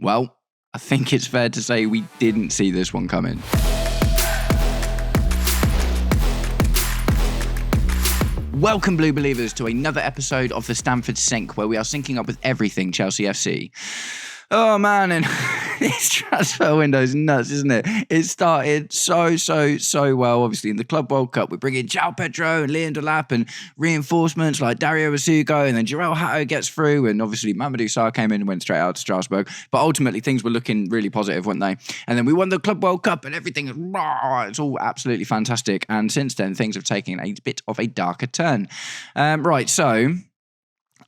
Well, I think it's fair to say we didn't see this one coming. Welcome, Blue Believers, to another episode of the Stamford Sink, where we are syncing up with everything Chelsea FC. Oh, man, and this transfer window is nuts, isn't it? It started so well, obviously, in the Club World Cup. We bring in João Pedro and Leon Delap and reinforcements like Dario Asugo, and then Jarell Hato gets through, and obviously Mamadou Sarr came in and went straight out to Strasbourg. But ultimately, things were looking really positive, weren't they? And then we won the Club World Cup, and everything is it's all absolutely fantastic. And since then, things have taken a bit of a darker turn. So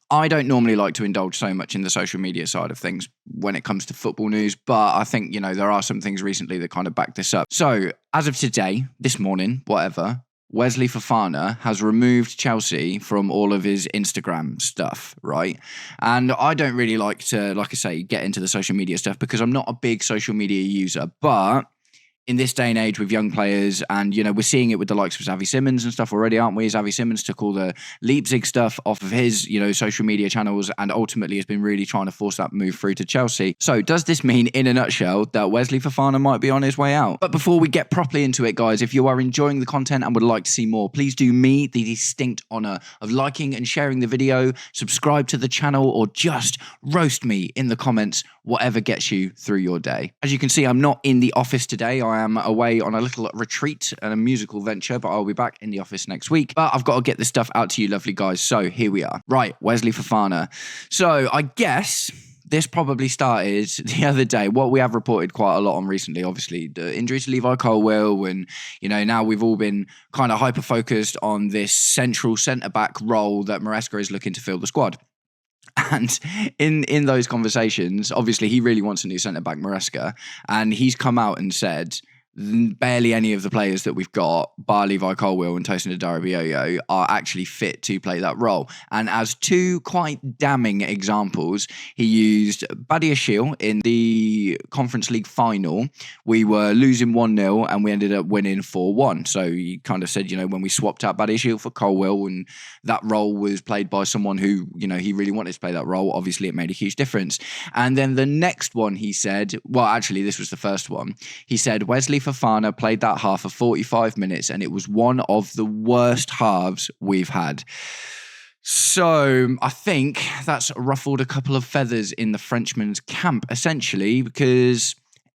I don't normally like to indulge so much in the social media side of things when it comes to football news, but I think, there are some things recently that kind of back this up. So, as of today, this morning, Wesley Fofana has removed Chelsea from all of his Instagram stuff, right? And I don't really like to, like I say, get into the social media stuff because I'm not a big social media user, but in this day and age with young players, and, we're seeing it with the likes of Xavi Simons and stuff already, aren't we? Xavi Simons took all the Leipzig stuff off of his, social media channels and ultimately has been really trying to force that move through to Chelsea. So does this mean, in a nutshell, that Wesley Fofana might be on his way out? But before we get properly into it, guys, if you are enjoying the content and would like to see more, please do me the distinct honour of liking and sharing the video, subscribe to the channel, or just roast me in the comments, whatever gets you through your day. As you can see, I'm not in the office today. I am away on a little retreat and a musical venture, but I'll be back in the office next week. But I've got to get this stuff out to you lovely guys. So here we are. Right, Wesley Fofana. So I guess this probably started the other day. What we have reported quite a lot on recently, obviously, the injury to Levi Colwill, and, now we've all been kind of hyper-focused on this central centre-back role that Maresca is looking to fill the squad. And in those conversations, obviously, he really wants a new centre-back, Maresca, and he's come out and said barely any of the players that we've got, bar Levi Colwill and Tosin Adarabioyo, are actually fit to play that role. And as two quite damning examples, he used Badiashile in the Conference League final. We were losing 1-0 and we ended up winning 4-1. So he kind of said, when we swapped out Badiashile for Colwill and that role was played by someone who, he really wanted to play that role, obviously it made a huge difference. And then the next one he said, well, actually, this was the first one. He said, Wesley Fofana played that half for 45 minutes and it was one of the worst halves we've had. So I think that's ruffled a couple of feathers in the Frenchman's camp, essentially, because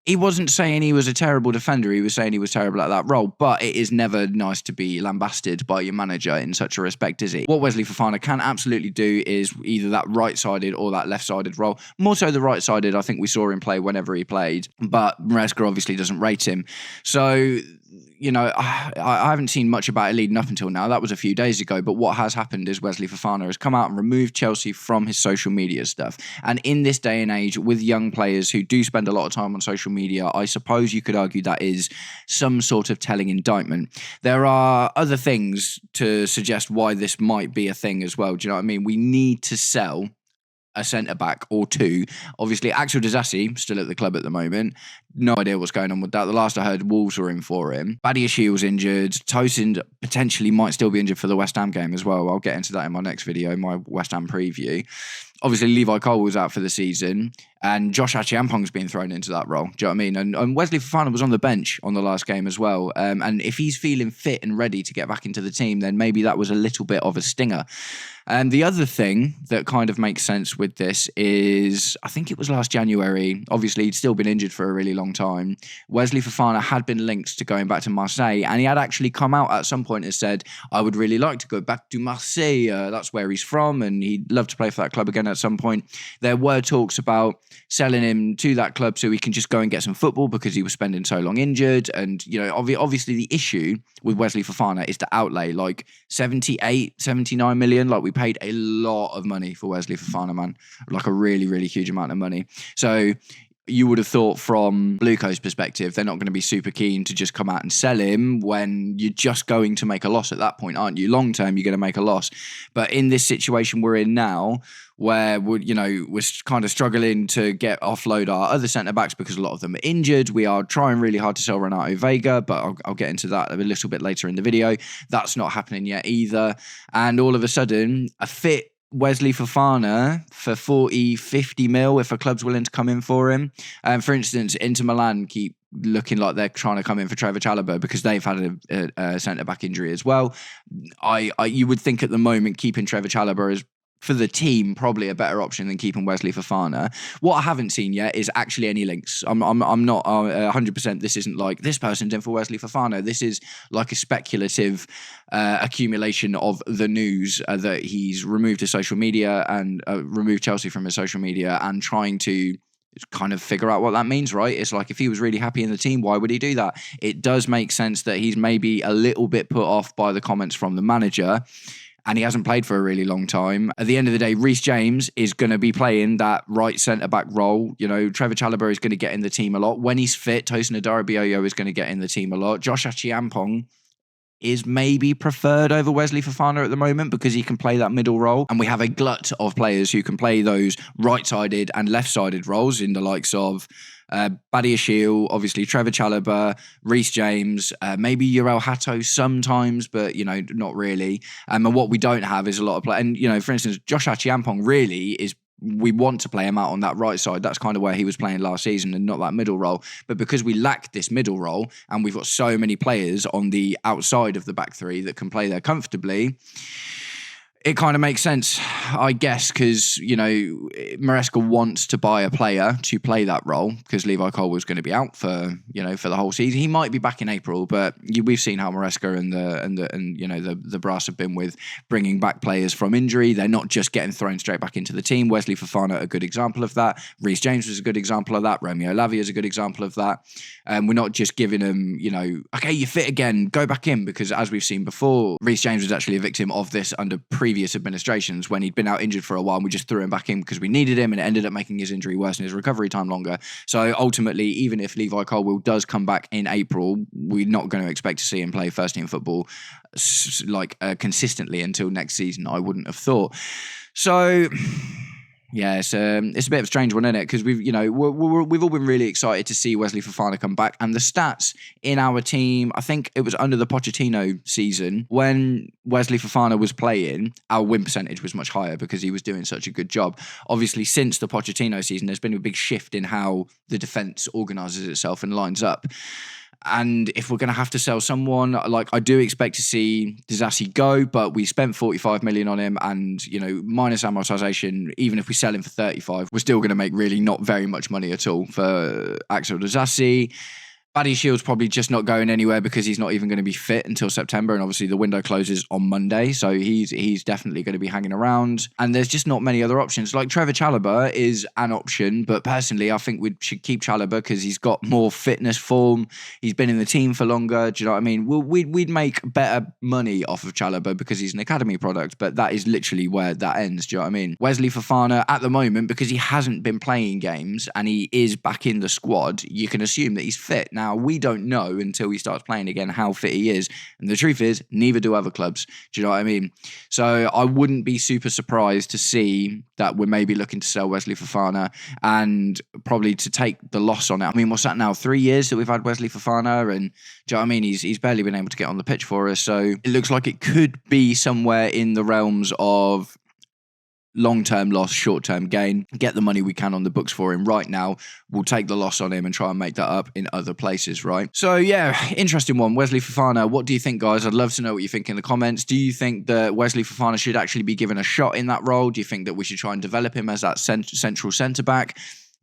he wasn't saying he was a terrible defender. He was saying he was terrible at that role. But it is never nice to be lambasted by your manager in such a respect, is it? What Wesley Fofana can absolutely do is either that right-sided or that left-sided role. More so the right-sided, I think we saw him play whenever he played. But Maresca obviously doesn't rate him. So, I haven't seen much about it leading up until now. That was a few days ago. But what has happened is Wesley Fofana has come out and removed Chelsea from his social media stuff. And in this day and age, with young players who do spend a lot of time on social media, I suppose you could argue that is some sort of telling indictment. There are other things to suggest why this might be a thing as well. Do you know what I mean? We need to sell a centre-back or two. Obviously, Axel Disasi, still at the club at the moment. No idea what's going on with that. The last I heard, Wolves were in for him. Badiashile's injured. Tosin potentially might still be injured for the West Ham game as well. I'll get into that in my next video, my West Ham preview. Obviously, Levi Colwill's out for the season, and Josh Achiampong's been thrown into that role. Do you know what I mean? And Wesley Fofana was on the bench on the last game as well. And if he's feeling fit and ready to get back into the team, then maybe that was a little bit of a stinger. And the other thing that kind of makes sense with this is, I think it was last January, obviously he'd still been injured for a really long time. Wesley Fofana had been linked to going back to Marseille, and he had actually come out at some point and said, I would really like to go back to Marseille. That's where he's from, and he'd love to play for that club again at some point. There were talks about selling him to that club so he can just go and get some football because he was spending so long injured. And, obviously the issue with Wesley Fofana is to outlay like 78, 79 million. Like, we paid a lot of money for Wesley Fofana, man. Like a really, really huge amount of money. So you would have thought from Blue Coast perspective, they're not going to be super keen to just come out and sell him when you're just going to make a loss at that point, aren't you? Long term, you're going to make a loss. But in this situation we're in now, where we're kind of struggling to offload our other centre-backs because a lot of them are injured. We are trying really hard to sell Renato Vega, but I'll get into that a little bit later in the video. That's not happening yet either. And all of a sudden, a fit Wesley Fofana for 40, 50 mil if a club's willing to come in for him. For instance, Inter Milan keep looking like they're trying to come in for Trevor Chalobah because they've had a centre-back injury as well. You would think at the moment keeping Trevor Chalobah is, for the team, probably a better option than keeping Wesley Fofana. What I haven't seen yet is actually any links. I'm not 100%. This isn't like this person's in for Wesley Fofana. This is like a speculative accumulation of the news that he's removed his social media and removed Chelsea from his social media and trying to kind of figure out what that means, right? It's like if he was really happy in the team, why would he do that? It does make sense that he's maybe a little bit put off by the comments from the manager. And he hasn't played for a really long time. At the end of the day, Reece James is going to be playing that right centre-back role. You know, Trevor Chalobah is going to get in the team a lot. When he's fit, Tosin Adarabioyo is going to get in the team a lot. Josh Achiampong is maybe preferred over Wesley Fofana at the moment because he can play that middle role. And we have a glut of players who can play those right-sided and left-sided roles in the likes of Badiashile, obviously Trevor Chalobah, Reece James, maybe Uriel Hato sometimes, but, you know, not really. And what we don't have is a lot of play. And, you know, for instance, Josh Achiampong really is, we want to play him out on that right side. That's kind of where he was playing last season and not that middle role. But because we lack this middle role and we've got so many players on the outside of the back three that can play there comfortably, it kind of makes sense, I guess, because, you know, Maresca wants to buy a player to play that role because Levi Cole was going to be out for, you know, for the whole season. He might be back in April, but we've seen how Maresca and you know the brass have been with bringing back players from injury. They're not just getting thrown straight back into the team. Wesley Fofana, a good example of that. Reece James was a good example of that. Romeo Lavia is a good example of that. We're not just giving them, you know, okay, you're fit again, go back in, because as we've seen before, Reece James was actually a victim of this under previous administrations when he'd been out injured for a while and we just threw him back in because we needed him, and it ended up making his injury worse and his recovery time longer. So ultimately, even if Levi Colwill does come back in April, we're not going to expect to see him play first team football consistently until next season, I wouldn't have thought. So yeah, it's a bit of a strange one, isn't it? Because we've all been really excited to see Wesley Fofana come back, and the stats in our team, I think it was under the Pochettino season when Wesley Fofana was playing, our win percentage was much higher because he was doing such a good job. Obviously, since the Pochettino season, there's been a big shift in how the defence organises itself and lines up. And if we're going to have to sell someone, like, I do expect to see Disasi go, but we spent 45 million on him, and, you know, minus amortization, even if we sell him for 35, we're still going to make really not very much money at all for Axel Disasi. Badiashile's probably just not going anywhere because he's not even going to be fit until September, and obviously the window closes on Monday, so he's definitely going to be hanging around. And there's just not many other options. Like, Trevor Chalobah is an option, but personally I think we should keep Chalobah because he's got more fitness form. He's been in the team for longer. Do you know what I mean? We'd make better money off of Chalobah because he's an academy product, but that is literally where that ends. Do you know what I mean? Wesley Fofana at the moment, because he hasn't been playing games and he is back in the squad, you can assume that he's fit. Now, we don't know until he starts playing again how fit he is. And the truth is, neither do other clubs. Do you know what I mean? So I wouldn't be super surprised to see that we're maybe looking to sell Wesley Fofana and probably to take the loss on it. I mean, what's that now? 3 years that we've had Wesley Fofana, and do you know what I mean? He's barely been able to get on the pitch for us. So it looks like it could be somewhere in the realms of long-term loss, short-term gain. Get the money we can on the books for him right now. We'll take the loss on him and try and make that up in other places, right? So yeah, interesting one. Wesley Fofana, what do you think, guys? I'd love to know what you think in the comments. Do you think that Wesley Fofana should actually be given a shot in that role? Do you think that we should try and develop him as that central centre-back?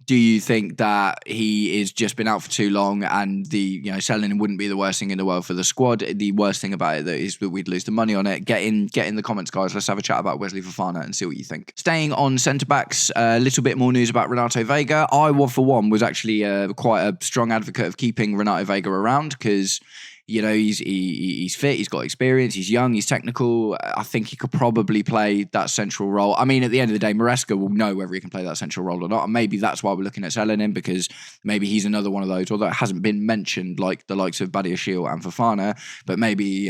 Do you think that he is just been out for too long and selling him wouldn't be the worst thing in the world for the squad? The worst thing about it is that we'd lose the money on it. Get in the comments, guys. Let's have a chat about Wesley Fofana and see what you think. Staying on centre-backs, a little bit more news about Renato Vega. I, for one, was actually quite a strong advocate of keeping Renato Vega around because, you know, he's fit, he's got experience, he's young, he's technical. I think he could probably play that central role. I mean, at the end of the day, Maresca will know whether he can play that central role or not. And maybe that's why we're looking at selling him, because maybe he's another one of those, although it hasn't been mentioned like the likes of Badiashile and Fofana, but maybe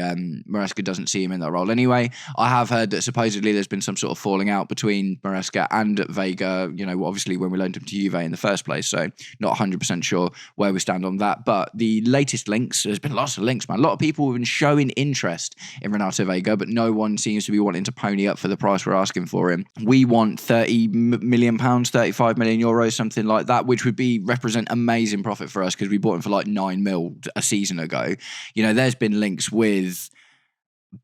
Maresca doesn't see him in that role anyway. I have heard that supposedly there's been some sort of falling out between Maresca and Vega, you know, obviously when we loaned him to Juve in the first place. So not 100% sure where we stand on that. But the latest links, there's been lots of links, man. A lot of people have been showing interest in Renato Vega, but no one seems to be wanting to pony up for the price we're asking for him. We want £30 million, €35 million, something like that, which would represent amazing profit for us because we bought him for like 9 mil a season ago. You know, there's been links with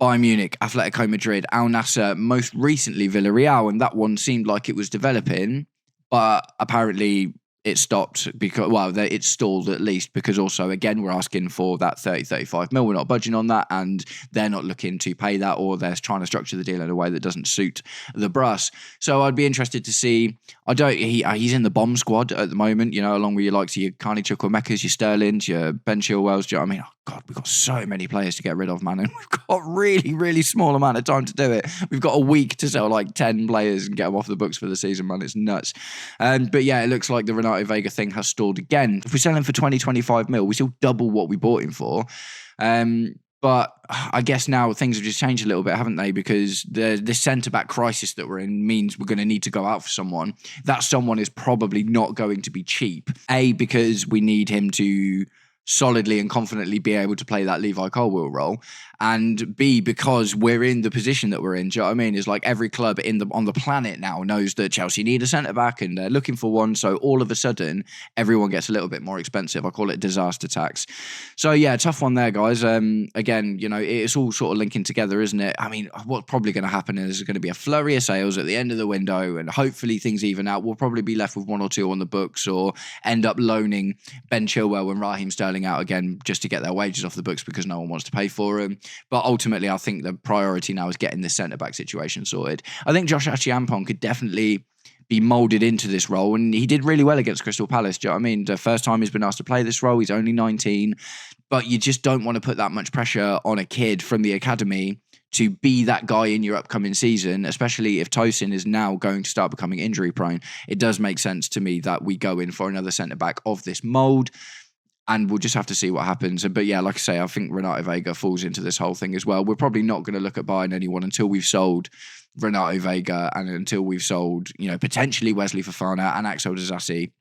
Bayern Munich, Atletico Madrid, Al Nassr, most recently Villarreal, and that one seemed like it was developing, but apparently it stopped because, it stalled at least because also, again, we're asking for that 35 mil. We're not budging on that, and they're not looking to pay that, or they're trying to structure the deal in a way that doesn't suit the brass. So I'd be interested to see. He's in the bomb squad at the moment, you know, along with your likes of your Carney Chukwuemeka's, your Sterlings, your Ben Chilwell's. Do you know what I mean? Oh, God, we've got so many players to get rid of, man, and we've got really, really small amount of time to do it. We've got a week to sell like 10 players and get them off the books for the season, man. It's nuts. But yeah, it looks like the Renato Vega thing has stalled again. If we sell him for 20-25 mil, we still double what we bought him for. But I guess now things have just changed a little bit, haven't they? Because this centre-back crisis that we're in means we're going to need to go out for someone. That someone is probably not going to be cheap. A, because we need him to solidly and confidently be able to play that Levi Colwill role, and B, because we're in the position that we're in. Do you know what I mean? It's like every club on the planet now knows that Chelsea need a centre-back and they're looking for one, so all of a sudden everyone gets a little bit more expensive. I call it disaster tax. So yeah, tough one there, guys. Again, you know, it's all sort of linking together, isn't it? I mean, what's probably going to happen is there's going to be a flurry of sales at the end of the window, and hopefully things even out. We'll probably be left with one or two on the books, or end up loaning Ben Chilwell and Raheem Sterling out again just to get their wages off the books because no one wants to pay for them. But ultimately, I think the priority now is getting this centre-back situation sorted. I think Josh Achiampong could definitely be moulded into this role, and he did really well against Crystal Palace. Do you know what I mean? The first time he's been asked to play this role, he's only 19, but you just don't want to put that much pressure on a kid from the academy to be that guy in your upcoming season, especially if Tosin is now going to start becoming injury prone. It does make sense to me that we go in for another centre-back of this mould. And we'll just have to see what happens. But yeah, like I say, I think Renato Vega falls into this whole thing as well. We're probably not going to look at buying anyone until we've sold Renato Vega and until we've sold, you know, potentially Wesley Fofana and Axel Disasi.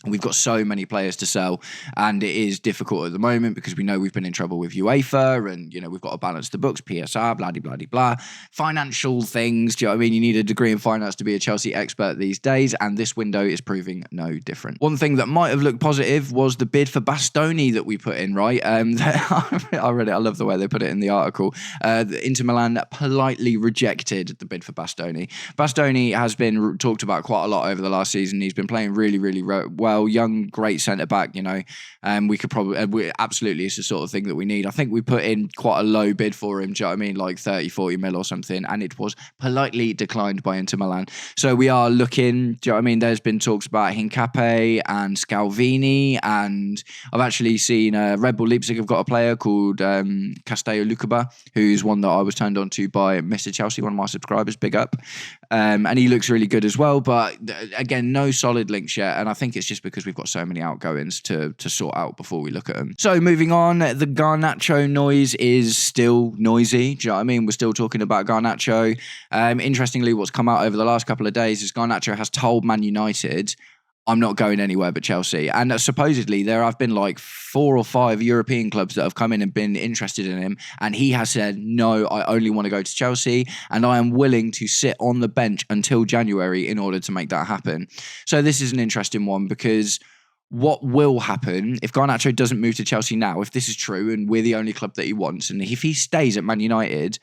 We've got so many players to sell, and it is difficult at the moment because we know we've been in trouble with UEFA, and you know we've got to balance the books, PSR, blah, blah, blah, blah, financial things. Do you know what I mean? You need a degree in finance to be a Chelsea expert these days, and this window is proving no different. One thing that might have looked positive was the bid for Bastoni that we put in, right? I read it. I love the way they put it in the article. Inter Milan politely rejected the bid for Bastoni. Bastoni has been talked about quite a lot over the last season. He's been playing really, really well. Young, great centre-back, you know. We could probably, absolutely, it's the sort of thing that we need. I think we put in quite a low bid for him, do you know what I mean? Like 30-40 mil or something, and it was politely declined by Inter Milan. So we are looking, do you know what I mean? There's been talks about Hincapié and Scalvini, and I've actually seen Red Bull Leipzig have got a player called Castello Lucaba, who's one that I was turned on to by Mr. Chelsea, one of my subscribers, big up. And he looks really good as well, but again, no solid links yet, and I think it's just because we've got so many outgoings to sort out before we look at them. So moving on, the Garnacho noise is still noisy. Do you know what I mean? We're still talking about Garnacho. Interestingly, what's come out over the last couple of days is Garnacho has told Man United, I'm not going anywhere but Chelsea. And supposedly there have been like 4 or 5 European clubs that have come in and been interested in him. And he has said, no, I only want to go to Chelsea and I am willing to sit on the bench until January in order to make that happen. So this is an interesting one because what will happen if Garnacho doesn't move to Chelsea now, if this is true and we're the only club that he wants, and if he stays at Man United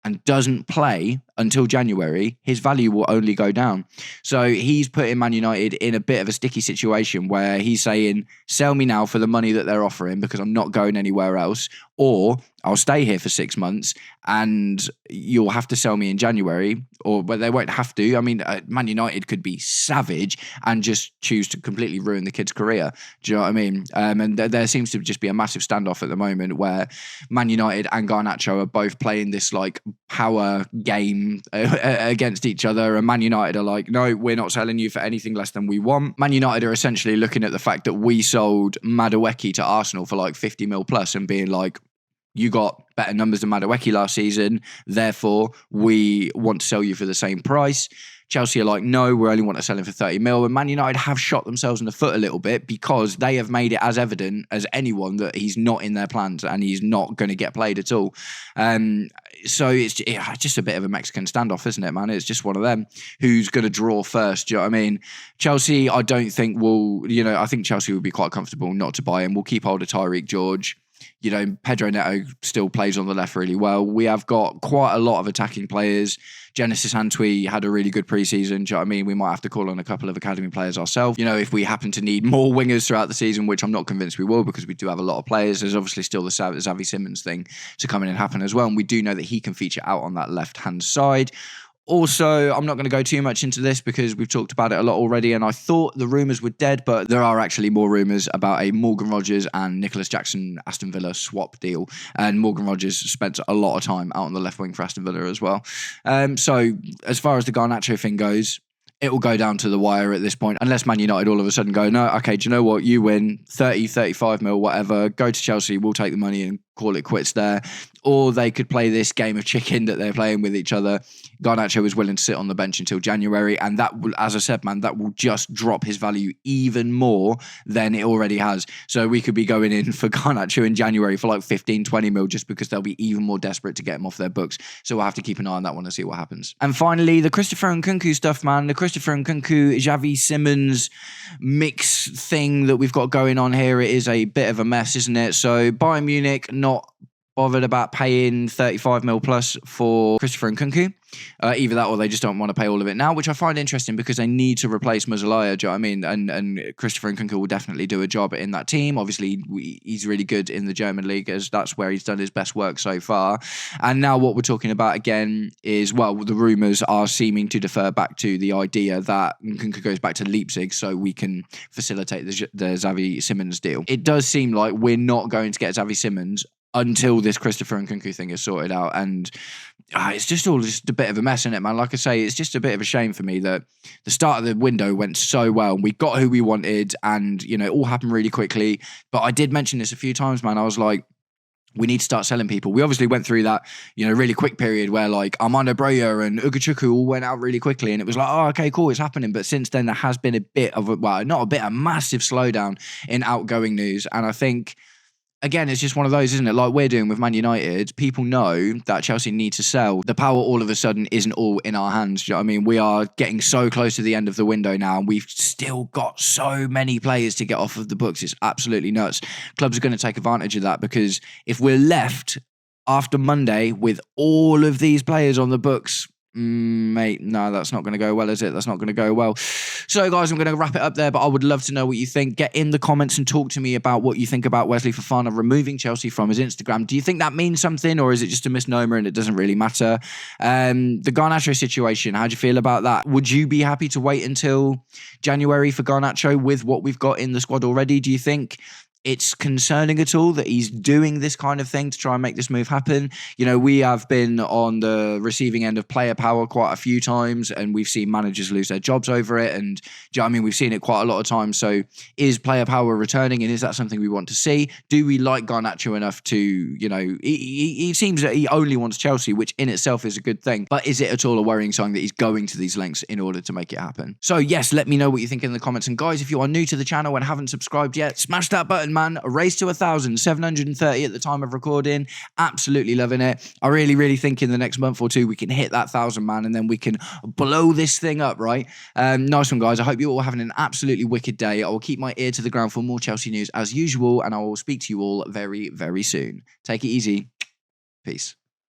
and doesn't play until January, his value will only go down. So he's putting Man United in a bit of a sticky situation where he's saying, sell me now for the money that they're offering because I'm not going anywhere else, or I'll stay here for 6 months and you'll have to sell me in January, but they won't have to. I mean, Man United could be savage and just choose to completely ruin the kid's career. Do you know what I mean? And there seems to just be a massive standoff at the moment where Man United and Garnacho are both playing this like power game against each other, and Man United are like, no, we're not selling you for anything less than we want. Man United are essentially looking at the fact that we sold Madueke to Arsenal for like 50 mil plus and being like, you got better numbers than Madueke last season, therefore we want to sell you for the same price. Chelsea are like, no, we only want to sell him for 30 mil. And Man United have shot themselves in the foot a little bit because they have made it as evident as anyone that he's not in their plans and he's not going to get played at all. So it's just a bit of a Mexican standoff, isn't it, man? It's just one of them. Who's going to draw first? Do you know what I mean? Chelsea, I don't think will, I think Chelsea would be quite comfortable not to buy him. We'll keep hold of Tyreek George. Pedro Neto still plays on the left really well. We have got quite a lot of attacking players. Genesis Antwi had a really good preseason. Do you know what I mean? We might have to call on a couple of academy players ourselves. If we happen to need more wingers throughout the season, which I'm not convinced we will because we do have a lot of players. There's obviously still the Xavi Simons thing to come in and happen as well. And we do know that he can feature out on that left-hand side. Also, I'm not going to go too much into this because we've talked about it a lot already, and I thought the rumours were dead, but there are actually more rumours about a Morgan Rogers and Nicholas Jackson Aston Villa swap deal, and Morgan Rogers spent a lot of time out on the left wing for Aston Villa as well. So as far as the Garnacho thing goes, it will go down to the wire at this point, unless Man United all of a sudden go, no, okay, do you know what? You win 30, 35 mil, whatever, go to Chelsea, we'll take the money and call it quits there. Or they could play this game of chicken that they're playing with each other. Garnacho is willing to sit on the bench until January, and that will, as I said, man, that will just drop his value even more than it already has. So we could be going in for Garnacho in January for like 15, 20 mil just because they'll be even more desperate to get him off their books. So we'll have to keep an eye on that one and see what happens. And finally, the Christopher Nkunku stuff, man. The Christopher Nkunku, Xavi Simons mix thing that we've got going on here. It is a bit of a mess, isn't it? So Bayern Munich not bothered about paying 35 mil plus for Christopher Nkunku. Either that or they just don't want to pay all of it now, which I find interesting because they need to replace Muzzalaya, do you know what I mean? And Christopher Nkunku will definitely do a job in that team. Obviously, he's really good in the German league as that's where he's done his best work so far. And now what we're talking about again is, well, the rumours are seeming to defer back to the idea that Nkunku goes back to Leipzig so we can facilitate the Xavi Simons deal. It does seem like we're not going to get Xavi Simons until this Christopher Nkunku thing is sorted out. And it's just a bit of a mess, isn't it, man? Like I say, it's just a bit of a shame for me that the start of the window went so well and we got who we wanted and, it all happened really quickly. But I did mention this a few times, man. I was like, we need to start selling people. We obviously went through that, really quick period where like Armando Broja and Ugochukwu all went out really quickly and it was like, oh, okay, cool, it's happening. But since then, there has been a bit of a massive slowdown in outgoing news. And I think, again, it's just one of those, isn't it? Like we're doing with Man United, people know that Chelsea need to sell. The power all of a sudden isn't all in our hands. Do you know what I mean? We are getting so close to the end of the window now and we've still got so many players to get off of the books. It's absolutely nuts. Clubs are going to take advantage of that because if we're left after Monday with all of these players on the books, mate, no, that's not going to go well, is it? That's not going to go well. So, guys, I'm going to wrap it up there, but I would love to know what you think. Get in the comments and talk to me about what you think about Wesley Fofana removing Chelsea from his Instagram. Do you think that means something, or is it just a misnomer and it doesn't really matter? The Garnacho situation, how do you feel about that? Would you be happy to wait until January for Garnacho with what we've got in the squad already? Do you think it's concerning at all that he's doing this kind of thing to try and make this move happen? We have been on the receiving end of player power quite a few times and we've seen managers lose their jobs over it. And do you know what I mean? We've seen it quite a lot of times. So is player power returning and is that something we want to see? Do we like Garnacho enough to, he seems that he only wants Chelsea, which in itself is a good thing. But is it at all a worrying sign that he's going to these lengths in order to make it happen? So yes, let me know what you think in the comments. And guys, if you are new to the channel and haven't subscribed yet, smash that button, man. A race to 1,730 at the time of recording. Absolutely loving it. I really think in the next month or two we can hit that 1,000, man, and then we can blow this thing up, right? Nice one, guys. I hope you're all having an absolutely wicked day. I will keep my ear to the ground for more Chelsea news as usual, and I will speak to you all very, very soon. Take it easy. Peace.